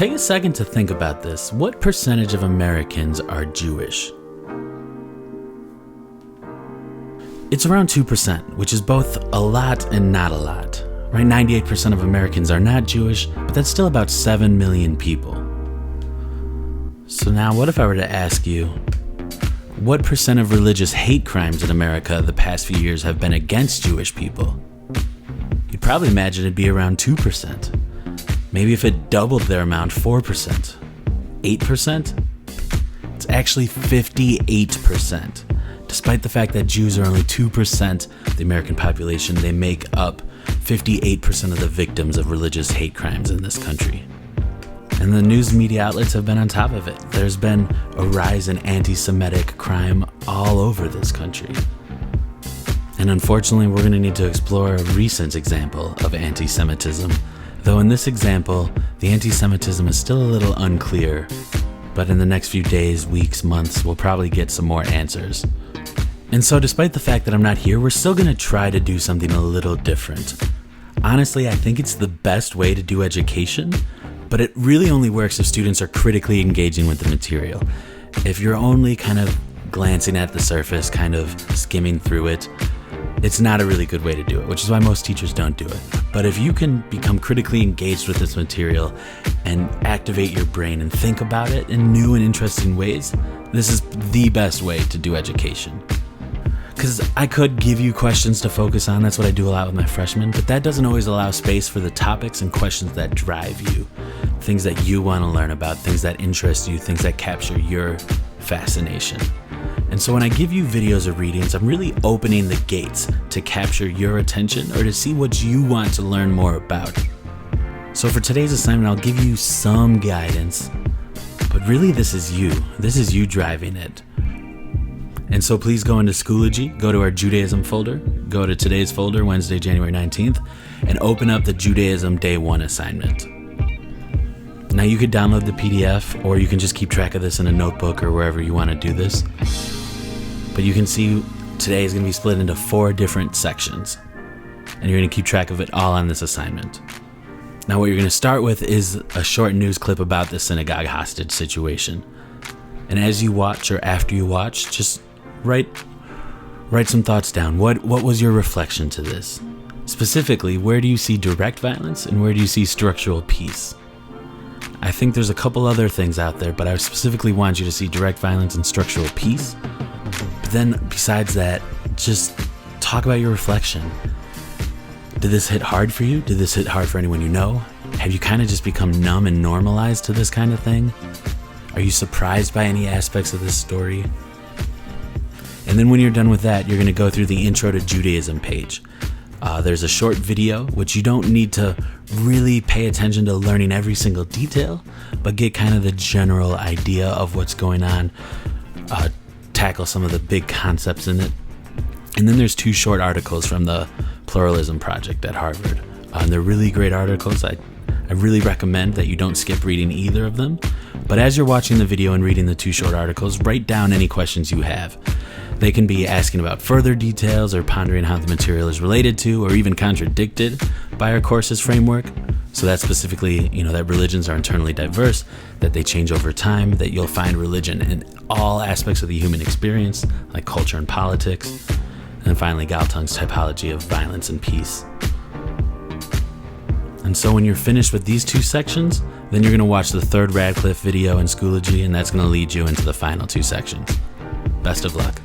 Take a second to think about this. What percentage of Americans are Jewish? It's around 2%, which is both a lot and not a lot. Right, 98% of Americans are not Jewish, but that's still about 7 million people. So now what if I were to ask you, what percent of religious hate crimes in America the past few years have been against Jewish people? You'd probably imagine it'd be around 2%. Maybe if it doubled their amount, 4%. 8%? It's actually 58%. Despite the fact that Jews are only 2% of the American population, they make up 58% of the victims of religious hate crimes in this country. And the news media outlets have been on top of it. There's been a rise in anti-Semitic crime all over this country. And unfortunately, we're going to need to explore a recent example of anti-Semitism. Though in this example, the anti-Semitism is still a little unclear. But in the next few days, weeks, months, we'll probably get some more answers. And so despite the fact that I'm not here, we're still going to try to do something a little different. Honestly, I think it's the best way to do education, but it really only works if students are critically engaging with the material. If you're only kind of glancing at the surface, kind of skimming through it, it's not a really good way to do it, which is why most teachers don't do it. But if you can become critically engaged with this material and activate your brain and think about it in new and interesting ways, this is the best way to do education. Because I could give you questions to focus on, that's what I do a lot with my freshmen, but that doesn't always allow space for the topics and questions that drive you, things that you want to learn about, things that interest you, things that capture your fascination. And so when I give you videos or readings, I'm really opening the gates to capture your attention or to see what you want to learn more about. So for today's assignment, I'll give you some guidance, but really this is you driving it. And so please go into Schoology, go to our Judaism folder, go to today's folder, Wednesday, January 19th, and open up the Judaism Day One assignment. Now you could download the PDF, or you can just keep track of this in a notebook or wherever you want to do this. But you can see today is going to be split into 4 different sections, and you're going to keep track of it all on this assignment. Now what you're going to start with is a short news clip about the synagogue hostage situation. And as you watch or after you watch, just write some thoughts down. What was your reflection to this? Specifically, where do you see direct violence and where do you see structural peace? I think there's a couple other things out there, but I specifically want you to see direct violence and structural peace. But then besides that, just talk about your reflection. Did this hit hard for you? Did this hit hard for anyone you know? Have you kind of just become numb and normalized to this kind of thing? Are you surprised by any aspects of this story? And then when you're done with that, you're going to go through the Intro to Judaism page. There's a short video, which you don't need to really pay attention to learning every single detail, but get kind of the general idea of what's going on, tackle some of the big concepts in it. And then there's 2 short articles from the Pluralism Project at Harvard. They're really great articles. I really recommend that you don't skip reading either of them. But as you're watching the video and reading the 2 short articles, write down any questions you have. They can be asking about further details or pondering how the material is related to or even contradicted by our course's framework. So that's specifically, that religions are internally diverse, that they change over time, that you'll find religion in all aspects of the human experience, like culture and politics. And then finally, Galtung's typology of violence and peace. And so when you're finished with these 2 sections, then you're going to watch the 3rd Radcliffe video in Schoology, and that's going to lead you into the final 2 sections. Best of luck.